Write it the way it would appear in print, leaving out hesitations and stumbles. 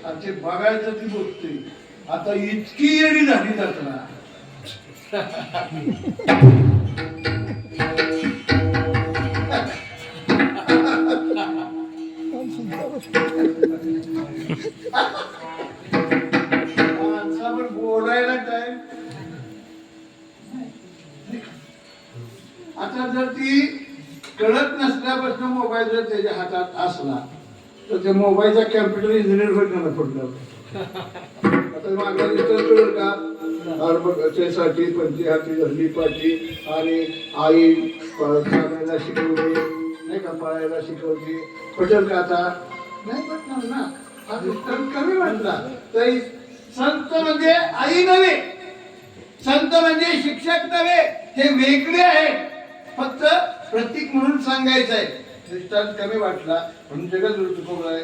आणि ते बघायचं ती बघतोय. आता इतकी येडी झाली जात्रा. माणसावर बोलायला काय. आता जर ती कळत नसल्यापासून मोबाईल जर त्याच्या हातात असला तर त्या मोबाईलचा कॅम्प्युटर इंजिनियर होईल ना फुटलं. आता मागच्या दिवसात कळलं का त्यासाठी पंची हाती धरली पाठी आणि आई चालायला शिकवली नाही का, पळायला शिकवली. पटेल का आता नाही पटणार ना. हा दृष्टांत कमी वाटला तरी संत म्हणजे आई नव्हे, संत म्हणजे शिक्षक नव्हे, हे वेगळे आहे. फक्त प्रतीक म्हणून सांगायचं आहे. दृष्टांत कमी वाटला म्हणून जगत चुकवलं आहे.